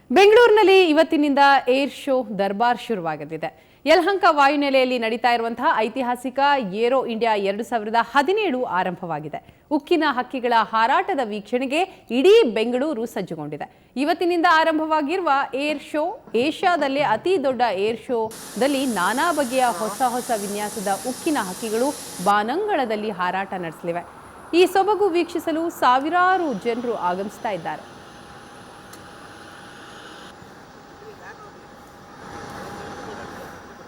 ಬೆಂಗಳೂರಿನಲ್ಲಿ ಇವತ್ತಿನಿಂದ air show ದರ್ಬಾರ್ ಶುರುವಾಗಲಿದೆ. ಯಲಹಂಕ ವಾಯುನೆಲೆಯಲ್ಲಿ ನಡೀತಾ ಇರುವಂತಹ ಐತಿಹಾಸಿಕ ಏರೋ ಇಂಡಿಯಾ 2017 ಆರಂಭವಾಗಿದೆ. ಉಕ್ಕಿನ ಹಕ್ಕಿಗಳ ಹಾರಾಟದ ವೀಕ್ಷಣೆಗೆ ಇಡೀ ಬೆಂಗಳೂರು ಸಜ್ಜುಗೊಂಡಿದೆ. ಇವತ್ತಿನಿಂದ ಆರಂಭವಾಗಿರುವ ಏರ್ ಶೋ ಏಷ್ಯಾದಲ್ಲೇ ಅತಿ ದೊಡ್ಡ ಏರ್ ಶೋದಲ್ಲಿ ನಾನಾ ಬಗೆಯ ಹೊಸ ವಿನ್ಯಾಸದ ಉಕ್ಕಿನ ಹಕ್ಕಿಗಳು ಬಾನಂಗಳದಲ್ಲಿ ಹಾರಾಟ ನಡೆಸಲಿವೆ. ಈ ಸೊಬಗು ವೀಕ್ಷಿಸಲು ಸಾವಿರಾರು ಜನರು ಆಗಮಿಸ್ತಾ ಇದ್ದಾರೆ.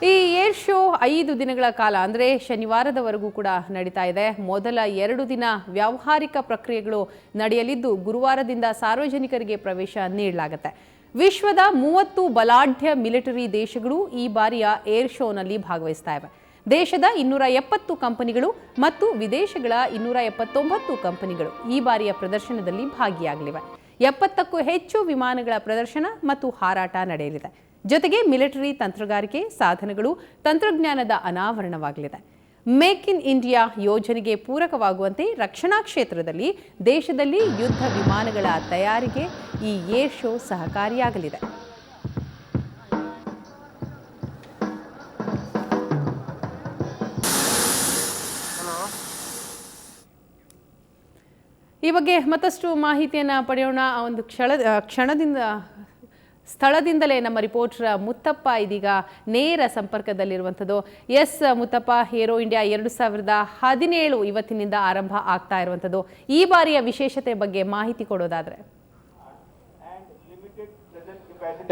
ಈ ಏರ್ ಶೋ 5 ದಿನಗಳ ಕಾಲ ಅಂದರೆ ಶನಿವಾರದವರೆಗೂ ಕೂಡ ನಡೀತಾ ಇದೆ. ಮೊದಲ 2 ದಿನ ವ್ಯಾವಹಾರಿಕ ಪ್ರಕ್ರಿಯೆಗಳು ನಡೆಯಲಿದ್ದು ಗುರುವಾರದಿಂದ ಸಾರ್ವಜನಿಕರಿಗೆ ಪ್ರವೇಶ ನೀಡಲಾಗುತ್ತೆ. ವಿಶ್ವದ 30 ಬಲಾಢ್ಯ ಮಿಲಿಟರಿ ದೇಶಗಳು ಈ ಬಾರಿಯ ಏರ್ ಶೋನಲ್ಲಿ ಭಾಗವಹಿಸ್ತಾ ಇವೆ. ದೇಶದ 270 ಕಂಪನಿಗಳು ಮತ್ತು ವಿದೇಶಗಳ 279 ಕಂಪನಿಗಳು ಈ ಬಾರಿಯ ಪ್ರದರ್ಶನದಲ್ಲಿ ಭಾಗಿಯಾಗಲಿವೆ. 70ಕ್ಕೂ ಹೆಚ್ಚು ವಿಮಾನಗಳ ಪ್ರದರ್ಶನ ಮತ್ತು ಹಾರಾಟ ನಡೆಯಲಿದೆ. ಜೊತೆಗೆ ಮಿಲಿಟರಿ ತಂತ್ರಗಾರಿಕೆ ಸಾಧನಗಳು, ತಂತ್ರಜ್ಞಾನದ ಅನಾವರಣವಾಗಲಿದೆ. ಮೇಕ್ ಇನ್ ಇಂಡಿಯಾ ಯೋಜನೆಗೆ ಪೂರಕವಾಗುವಂತೆ ರಕ್ಷಣಾ ಕ್ಷೇತ್ರದಲ್ಲಿ ದೇಶದಲ್ಲಿ ಯುದ್ಧ ವಿಮಾನಗಳ ತಯಾರಿಗೆ ಈ ಏರ್ ಶೋ ಸಹಕಾರಿಯಾಗಲಿದೆ. ಈ ಬಗ್ಗೆ ಮತ್ತಷ್ಟು ಮಾಹಿತಿಯನ್ನು ಪಡೆಯೋಣ. ಒಂದು ಸ್ಥಳದಿಂದಲೇ ನಮ್ಮ ರಿಪೋರ್ಟರ್ ಮುತ್ತಪ್ಪ ಇದೀಗ ನೇರ ಸಂಪರ್ಕದಲ್ಲಿರುವಂಥದ್ದು. ಎಸ್ ಮುತ್ತಪ್ಪ, ಏರೋ ಇಂಡಿಯಾ 2017 ಇವತ್ತಿನಿಂದ ಆರಂಭ ಆಗ್ತಾ ಇರುವಂಥದ್ದು. ಈ ಬಾರಿಯ ವಿಶೇಷತೆ ಬಗ್ಗೆ ಮಾಹಿತಿ ಕೊಡೋದಾದ್ರೆ.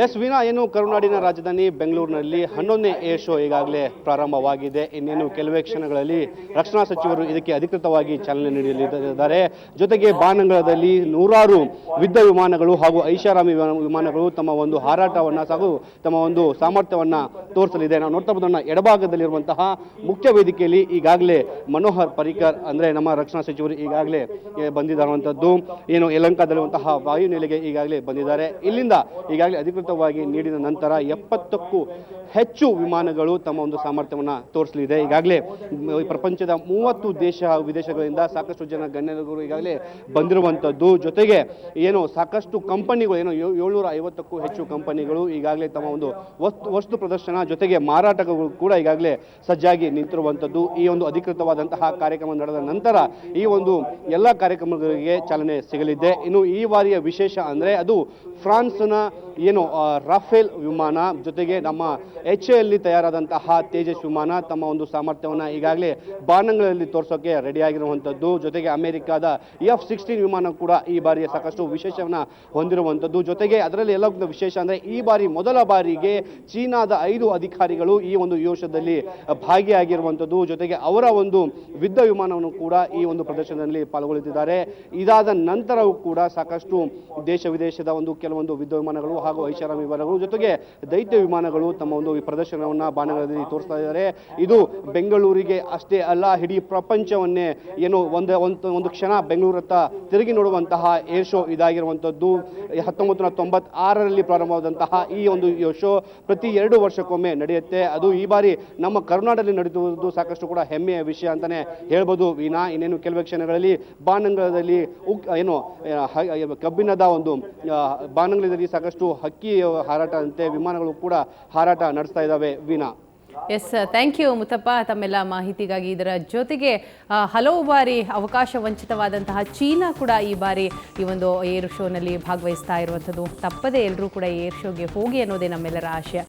ಎಸ್ ವೀಣಾ, ಏನು ಕರುನಾಡಿನ ರಾಜಧಾನಿ ಬೆಂಗಳೂರಿನಲ್ಲಿ 11ನೇ ಏರ್ ಶೋ ಈಗಾಗಲೇ ಪ್ರಾರಂಭವಾಗಿದೆ. ಇನ್ನೇನು ಕೆಲವೇ ಕ್ಷಣಗಳಲ್ಲಿ ರಕ್ಷಣಾ ಸಚಿವರು ಇದಕ್ಕೆ ಅಧಿಕೃತವಾಗಿ ಚಾಲನೆ ನೀಡಲಿದ್ದಾರೆ. ಜೊತೆಗೆ ಬಾನಂಗಳದಲ್ಲಿ ನೂರಾರು ಯುದ್ಧ ವಿಮಾನಗಳು ಹಾಗೂ ಐಷಾರಾಮಿ ವಿಮಾನಗಳು ತಮ್ಮ ಒಂದು ಹಾರಾಟವನ್ನು ಹಾಗೂ ತಮ್ಮ ಒಂದು ಸಾಮರ್ಥ್ಯವನ್ನು ತೋರಿಸಲಿದೆ. ನಾವು ನೋಡ್ತಾ ಬಂದೋಣ, ಎಡಭಾಗದಲ್ಲಿರುವಂತಹ ಮುಖ್ಯ ವೇದಿಕೆಯಲ್ಲಿ ಈಗಾಗಲೇ ಮನೋಹರ್ ಪರಿಕರ್ ಅಂದರೆ ನಮ್ಮ ರಕ್ಷಣಾ ಸಚಿವರು ಈಗಾಗಲೇ ಬಂದಿದ್ದಾರುವಂಥದ್ದು. ಏನು ಯಲಹಂಕದಲ್ಲಿರುವಂತಹ ವಾಯುನೆಲೆಗೆ ಈಗಾಗಲೇ ಬಂದಿದ್ದಾರೆ. ಇಲ್ಲಿಂದ ಈಗಾಗಲೇ ಅಧಿಕೃತವಾಗಿ ನೀಡಿದ ನಂತರ 70ಕ್ಕೂ ಹೆಚ್ಚು ವಿಮಾನಗಳು ತಮ್ಮ ಒಂದು ಸಾಮರ್ಥ್ಯವನ್ನು ತೋರಿಸಲಿದೆ. ಈಗಾಗಲೇ ಪ್ರಪಂಚದ 30 ದೇಶ ವಿದೇಶಗಳಿಂದ ಸಾಕಷ್ಟು ಜನ ಗಣ್ಯರು ಈಗಾಗಲೇ ಬಂದಿರುವಂಥದ್ದು. ಜೊತೆಗೆ ಏನು ಸಾಕಷ್ಟು ಕಂಪನಿಗಳು, ಏನು 750ಕ್ಕೂ ಹೆಚ್ಚು ಕಂಪನಿಗಳು ಈಗಾಗಲೇ ತಮ್ಮ ಒಂದು ವಸ್ತು ಪ್ರದರ್ಶನ ಜೊತೆಗೆ ಮಾರಾಟಗಳು ಕೂಡ ಈಗಾಗಲೇ ಸಜ್ಜಾಗಿ ನಿಂತಿರುವಂಥದ್ದು. ಈ ಒಂದು ಅಧಿಕೃತವಾದಂತಹ ಕಾರ್ಯಕ್ರಮ ನಡೆದ ನಂತರ ಈ ಒಂದು ಎಲ್ಲ ಕಾರ್ಯಕ್ರಮಗಳಿಗೆ ಚಾಲನೆ ಸಿಗಲಿದೆ. ಇನ್ನು ಈ ಬಾರಿಯ ವಿಶೇಷ ಅಂದರೆ ಅದು ಫ್ರಾನ್ಸ್ನ ಏನು ರಾಫೇಲ್ ವಿಮಾನ ಜೊತೆಗೆ ನಮ್ಮ HAL ತಯಾರಾದಂತಹ ತೇಜಸ್ ವಿಮಾನ ತಮ್ಮ ಒಂದು ಸಾಮರ್ಥ್ಯವನ್ನು ಈಗಾಗಲೇ ಬಾನಂಗಳಲ್ಲಿ ತೋರಿಸೋಕೆ ರೆಡಿಯಾಗಿರುವಂಥದ್ದು. ಜೊತೆಗೆ ಅಮೆರಿಕಾದ F-16 ವಿಮಾನ ಕೂಡ ಈ ಬಾರಿಯ ಸಾಕಷ್ಟು ವಿಶೇಷವನ್ನು ಹೊಂದಿರುವಂಥದ್ದು. ಜೊತೆಗೆ ಅದರಲ್ಲಿ ಎಲ್ಲ ವಿಶೇಷ ಅಂದರೆ ಈ ಬಾರಿ ಮೊದಲ ಬಾರಿಗೆ ಚೀನಾದ 5 ಅಧಿಕಾರಿಗಳು ಈ ಒಂದು ಯೋಶದಲ್ಲಿ ಭಾಗಿಯಾಗಿರುವಂಥದ್ದು. ಜೊತೆಗೆ ಅವರ ಒಂದು ಯುದ್ಧ ವಿಮಾನವನ್ನು ಕೂಡ ಈ ಒಂದು ಪ್ರದರ್ಶನದಲ್ಲಿ ಪಾಲ್ಗೊಳ್ಳುತ್ತಿದ್ದಾರೆ. ಇದಾದ ನಂತರವೂ ಕೂಡ ಸಾಕಷ್ಟು ದೇಶ ವಿದೇಶದ ಕೆಲವೊಂದು ಯುದ್ಧ ವಿಮಾನಗಳು ಹಾಗೂ ಐಷಾರಾಮಿ ವಿಮಾನಗಳು ಜೊತೆಗೆ ದೈತ್ಯ ವಿಮಾನಗಳು ತಮ್ಮ ಒಂದು ಪ್ರದರ್ಶನವನ್ನು ಬಾನಗಳಲ್ಲಿ ತೋರಿಸ್ತಾ ಇದ್ದಾರೆ. ಇದು ಬೆಂಗಳೂರಿಗೆ ಅಷ್ಟೇ ಅಲ್ಲ, ಇಡೀ ಪ್ರಪಂಚವನ್ನೇ ಏನು ಒಂದು ಕ್ಷಣ ಬೆಂಗಳೂರತ್ತ ತಿರುಗಿ ನೋಡುವಂತಹ ಏರ್ ಶೋ ಇದಾಗಿರುವಂಥದ್ದು. 1996ರಲ್ಲಿ ಪ್ರಾರಂಭವಾದಂತಹ ಈ ಒಂದು ಶೋ ಪ್ರತಿ 2 ವರ್ಷಕ್ಕೊಮ್ಮೆ ನಡೆಯುತ್ತೆ. ಅದು ಈ ಬಾರಿ ನಮ್ಮ ಕರುನಾಡಲ್ಲಿ ನಡೆಯುವುದು ಸಾಕಷ್ಟು ಕೂಡ ಹೆಮ್ಮೆಯ ವಿಷಯ ಅಂತಾನೆ ಹೇಳ್ಬೋದು. ವೀಣಾ, ಇನ್ನೇನು ಕೆಲವೇ ಕ್ಷಣಗಳಲ್ಲಿ ಬಾನಂಗಳದಲ್ಲಿ ಏನು ಕಬ್ಬಿಣದ ಒಂದು ಬಾನಂಗಳದಲ್ಲಿ ಸಾಕಷ್ಟು ಹಕ್ಕಿ ಹಾರಾಟ ಅಂತೆ ವಿಮಾನಗಳು ಕೂಡ ಹಾರಾಟ ನಡೆಸ್ತಾ ಇದ್ದಾವೆ. Veena. Yes, thank you Muthappa ತಮ್ಮೆಲ್ಲ ಮಾಹಿತಿಗಾಗಿ. ಇದರ ಜೊತೆಗೆ ಹಲವು ಬಾರಿ ಅವಕಾಶ ವಂಚಿತವಾದಂತಹ ಚೀನಾ ಕೂಡ ಈ ಬಾರಿ ಈ ಒಂದು ಏರ್ ಶೋನಲ್ಲಿ ಭಾಗವಹಿಸ್ತಾ ಇರುವಂಥದ್ದು. ತಪ್ಪದೇ ಎಲ್ಲರೂ ಕೂಡ ಏರ್ ಶೋಗೆ ಹೋಗಿ ಅನ್ನೋದೇ ನಮ್ಮೆಲ್ಲರ ಆಶಯ.